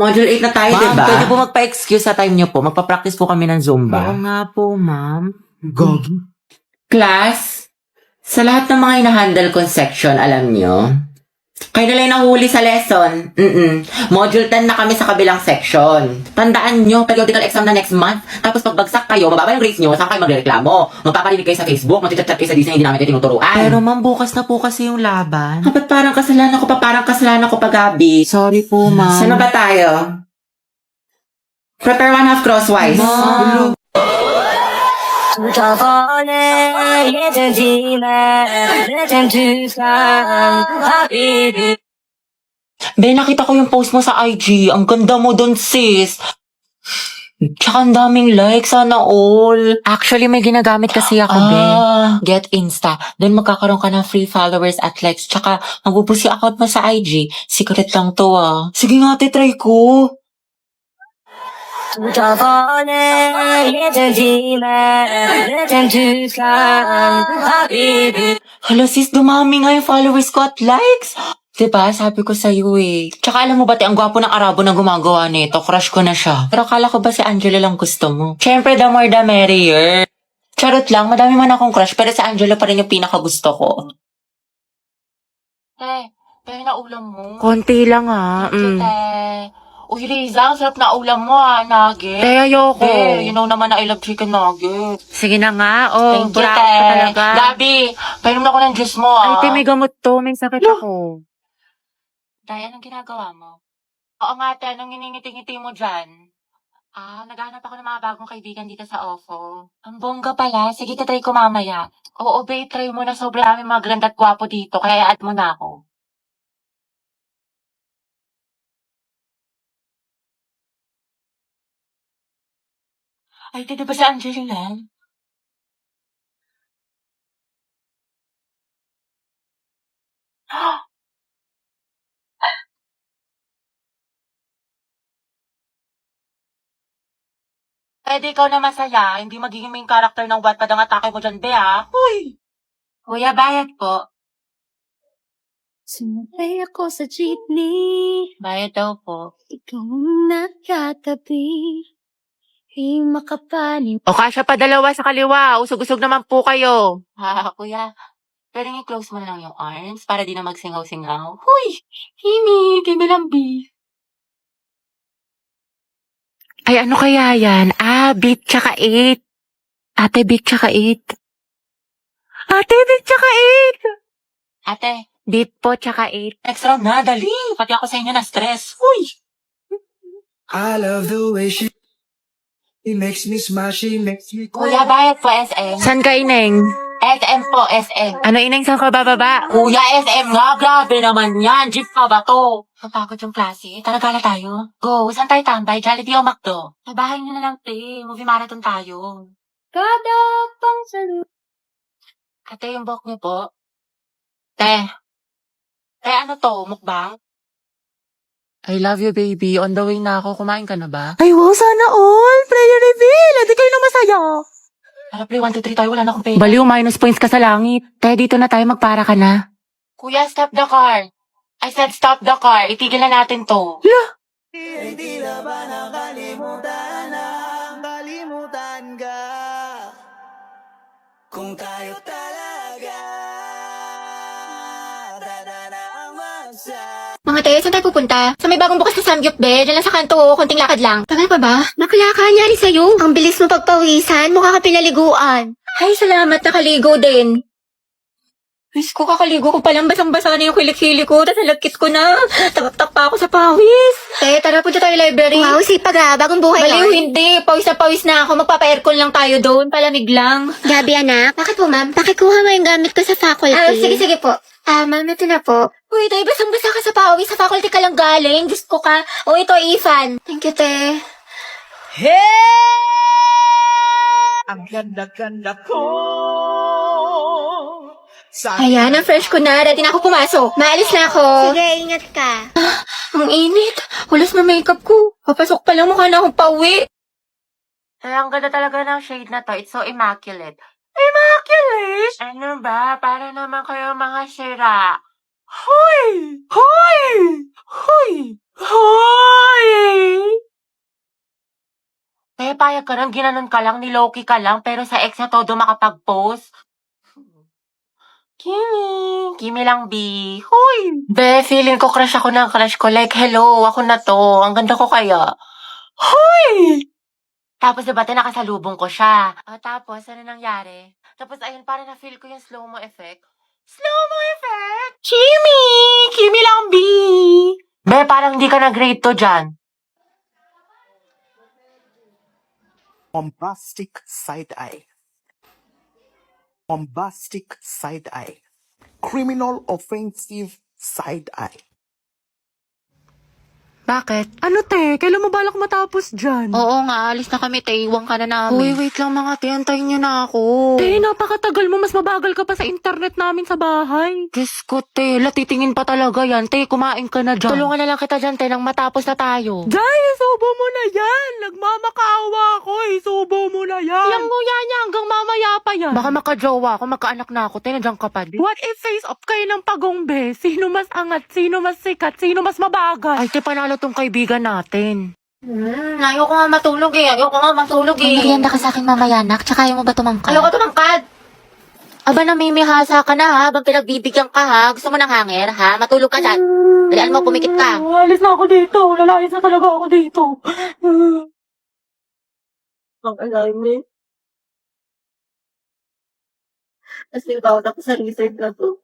Module 8 na tayo, Ma'am, diba? pwede po magpa-excuse sa time niyo po. Magpa-practice po kami ng Zumba. Oo nga po, ma'am. Gogi. Class, sa lahat ng mga hinahandle kong section, alam nyo, kayo na lang nahuli sa lesson. Module 10 na kami sa kabilang section. Tandaan nyo, periodical exam na next month. Tapos pagbagsak kayo, mababa yung grades nyo, saan kayo magreklamo? Magpaparinig kayo sa Facebook, magchat-chat kayo sa Disney, hindi namin kayo tinuturuan. Pero ma'am, bukas na po kasi yung laban. Ba't parang kasalanan ko pa, Gabi? Sorry po, ma'am. Saan na ba tayo? Prepare one half crosswise. Ma'am. Be, nakita ko yung post mo sa IG. Ang ganda mo dun, sis. Tsaka ang daming likes, sana all. Actually, may ginagamit kasi ako, be. Get Insta. Doon magkakaroon ka ng free followers at likes. Tsaka, magbuboost yung account mo sa IG. Secret lang to, ah. Sige nga, try ko. Hala sis, dumami nga yung followers ko at likes. Diba? Sabi ko sa'yo eh. Tsaka alam mo ba, ang gwapo ng Arabo na gumagawa nito. Crush ko na siya. Pero akala ko ba si Angelo lang gusto mo? Siyempre, the more the merrier. Charot lang, madami man akong crush, pero si Angelo pa rin yung pinakagusto ko. Pero na ulam mo. Konti lang ha. Uy, Riza, ang sarap na ulam mo ha, nugget. Ayoko. You know naman na I love chicken nugget. Sige na nga, Thank you, bravo ka talaga. Gabi, painom na ako ng juice mo ah. Ay, may gamot to, may sakit ako. Day, anong ginagawa mo? Oo nga, te, anong nginingiti-ngiti mo dyan? Naghahanap ako ng mga bagong kaibigan dito sa OFO. Ang bongga pala, sige, tatry ko mamaya. Oo, babe, try mo na sobrang dami mga ganda at gwapo dito, kaya add mo na ako. Ay, di ba si Angelina? Pwede ikaw na masaya, hindi magiging main character ng Wattpad ang atake mo dyan, be, ha? Uy! Kuya, bayad po. Sumakay ako sa jeepney, Bayad daw po. ikaw ang nakatabi, di makapanin. O kasya pa dalawa sa kaliwa, usog-usog naman po kayo. Kuya, pwede i-close mo na lang yung arms para di na magsingaw-singaw. Huy! Hini, kay Melambi. Ay, ano kaya yan? Beat tsaka 8. Ate, beat tsaka 8. Ate, beat tsaka 8. Ate, beat po tsaka 8. Next round na, dali. Pati ako sa inyo na stress. Uy! I love the way she makes me smile, she makes me Kuya, bayad po SM. San ka, Ineng? SM po, SM. Ano, Ineng, saan ka bababa? Kuya, SM nga. Grabe naman yan. Jeep pa ba to? Napagod yung klase. Tara, gala tayo. Go, saan tayo tambay? Jollibee o McDo? Sa bahay nyo na lang, te. Movie marathon tayo. Kada pang salut. Ate, yung buhok niyo po. Te. Ano to? Mukbang? I love you, baby. On the way na ako. Kumain ka na ba? Ay, wow, sana all. Prayer reveal. Hindi kayo na masaya. Tara, play 1, 2, 3 tayo. Wala na akong pera. Baliw, minus points ka sa langit. Te, dito na tayo. Magpara ka na. Kuya, stop the car. I said stop the car. Itigil na natin to. Hindi na ba nakalimutan ang kalimutan ka? Kung tayo talaga dadana ang magsa. Mga tayo, saan tayo pupunta? Sa may bagong bukas na Samgyup, be. Diyan lang sa kanto, konting lakad lang. Tagal pa ba? Bakla ka, nyari sa'yo. Ang bilis mo pagpawisan, mukha ka pinaliguan. Ay, salamat, nakaligo din. Miss ko, kakaligo ko palang basang-basa na yung kilik-hili ko, tapos nalagkit ko na. Tagap-tak pa ako sa pawis. Tara, punta tayo library. Wow, sipag ha, bagong buhay Baliw, hindi. Pawis na pawis na ako. Magpapa-aircon lang tayo doon, palamig lang. Gabi, anak. Bakit po, ma'am? Pakikuha mo yung gamit ko sa faculty. Sige po. Ma'am, ito na po. Uy, tayo, basang-basa ka sa pawis. Sa faculty ka lang galing. Diyos ko ka. O, ito, Ethan. Thank you, te. Ang ganda-ganda ko. Ayan, ang fresh ko na. Ready na ako pumasok. Maalis na ako. Sige, ingat ka. Ang init. Walas na makeup ko. Papasok pa lang, mukha na akong pauwi. Ay, ang ganda talaga ng shade na to. It's so immaculate. Immaculate? Ano ba? Para naman kayo mga sira. Hoy! Hoy! Hoy! Hoy! Payag ka lang, ginanon ka lang, niloki ka lang, pero sa ex na todo makapag-post. Kimi lang, B. Hoy! Be, feeling ko crush ako ng crush ko. Like, hello, ako na to. Ang ganda ko kaya. Hoy! Tapos diba, nakasalubong ko siya. Tapos, ano nangyari? Tapos, ayun, parang na-feel ko yung slow-mo effect. Slow-mo effect? Kimi! Kimi lang, B. Be, parang hindi ka na-grade to dyan. Bombastic side eye. Bombastic side eye. Criminal offensive side eye. Bakit? Ano te? Kailan mo balak matapos dyan? Oo nga, alis na kami, te. Iwan ka na Uy, namin. wait lang mga te. Antayin niyo na ako. Te, napakatagal mo. Mas mabagal ka pa sa internet namin sa bahay. Diyos ko, te. Latitingin pa talaga yan. Te, kumain ka na dyan. Tulungan na lang kita dyan, te, nang matapos na tayo. Jay, isubo mo na yan. Nagmamakaawa ako. Isubo mo na yan. Yang nguya niya hanggang mamaya pa yan. Baka makajowa ako, magkaanak na ako. Te, nandiyan ka pa din. What if face off kayo ng pagongbe? Sino mas angat? Sino mas sikat? Sino mas mabagal? Ay, te, panalo tong kaibigan natin. Ayoko nga matulog eh. Merienda ka sa akin mamaya, nak. Tsaka ayaw mo ba tumangkad? Ayoko tumangkad. Aba, namimihasa ka na ha. Habang pinagbibigyan ka ha. Gusto mo ng hanger ha? Matulog ka dyan. Dalian mo, pumikit ka. Alis na ako dito. Lalayas na talaga ako dito. Ang alarming. Kasi bawat ako sa research na to.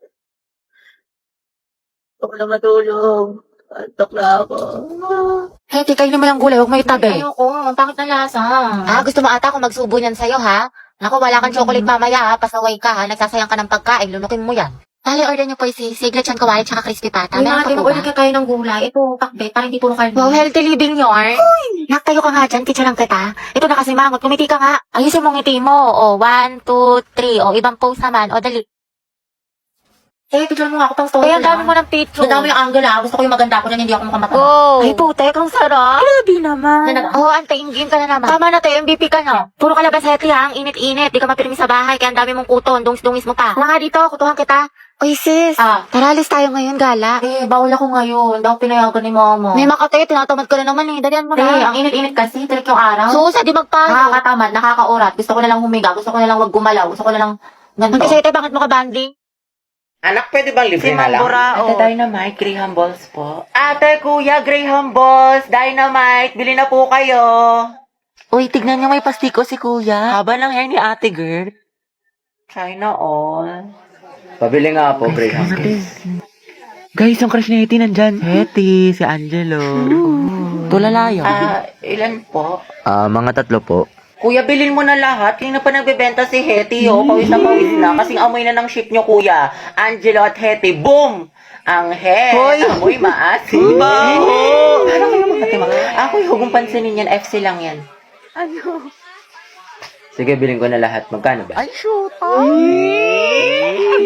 Gusto ko na matulog. Antok na ako. Heti, kayo naman ang gulay. Huwag may tabi. Ayoko, ang pangit ng lasa. Gusto mo ata kung magsubo niyan sa'yo, ha? Naku, wala kang chocolate mamaya, ha? Pasaway ka, ha? Nagsasayang ka ng pagkain, lunukin mo yan. Dali, order niyo po si siglet chan kawali tsaka crispy pata. Meron pa po ba? Kayo ng gulay. Ito, pakbe, parang hindi puro karne. Wow, healthy living yarn. Nak, tayo ka nga dyan, kitsa lang kita. Ito na kasi mangot, kumiti ka nga. Ayusin mo ngiti mo. O, 1, 2, 3. O, ibang pose naman. O, dali. Picture mo nga ako pang story. Kaya ang dami mo ng picture. Ang dami yung angle, ha? Gusto ko yung maganda ko dyan, hindi ako makamata. Oh. Ay, putek, ang sarap. Grabe naman. Antayin game ka na naman. Tama na tayo, MVP ka na. Puro kalabasete ha, ang init-init. Di ka mapirmi sa bahay, kaya ang dami mong kuton. Dungis-dungis mo pa. Wala nga dito, kutuhan kita. Oy sis, tara alis tayo ngayon, gala. Bawal ako ngayon. Hindi ako pinayagan ni mama. May makatay, tinatamad ka na naman eh. Dalian mo na. Ang init-init kasi, tirik yung araw. Susa, di magpayo. Nakakatamad, nakakaurat. Gusto ko na lang humiga. Gusto ko na lang wag gumalaw. Gusto ko na lang ganito. Mag-isete, bakit mo ka banding? Anak, pwede bang libre na lang? Burao. Ate, Dynamite, Graham Balls po. Ate, kuya, Graham Balls, Dynamite, bili na po kayo. Uy, tignan niyo may pastiko si kuya. Haba ng hair ni ate girl. China all. Pabili nga po, Graham Balls. Guys, yung crush ni Hetty nandyan. Hetty, si Angelo. Tulala yun. Ilan po? Mga 3 po. Kuya, bilhin mo na lahat. Hindi na pa nagbebenta si Hetty, oh. Pawis na. Kasing amoy na ng ship nyo, kuya. Angelo at Hetty, boom! Ang head. Amoy maasim. Baho! Ano kayo magkatima? Ako, huwag mong pansinin yan. FC lang yan. Ano? Sige, bilhin ko na lahat. Magkano ba? Ay, shoot!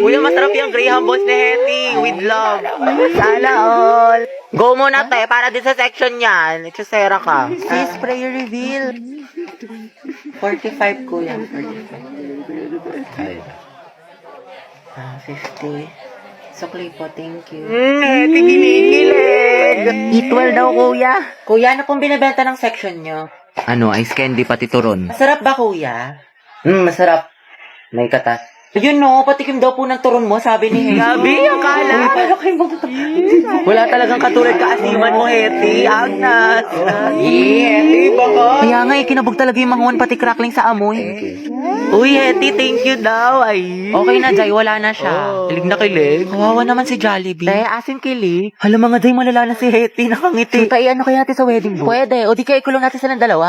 Kuya, masarap yung Graham Balls ni Hetty. With love. Sana all. Go muna, te. Para din sa section yan. Exosera ka. Sis, prayer reveal. 45, kuya. 45. 50. Sukli po, thank you. Hetty, kinikilig. Eat daw, kuya. Kuya, ano pong binibenta ng section nyo? Ano, ice candy pati turon. Masarap ba, kuya? Masarap. May katas. Yun no, patikim daw po ng turon mo, sabi ni Hetty. Gabi, akala. Uy, paano kayo Wala talagang katulad kaasiman mo, Hetty. Agnes. Hetty, baka. Kaya nga, kinabog talaga yung manguan pati crackling sa amoy. Uy, Hetty, thank you daw. Ay. Okay na, Jai. Wala na siya. Kilig na kilig. Kawawa naman si Jollibee. Asin kilig. Hala mga Jai, malala na si Hetty. Nakangiti. Ano kaya natin sa wedding book? Pwede. O di kaya ikulong natin silang dalawa.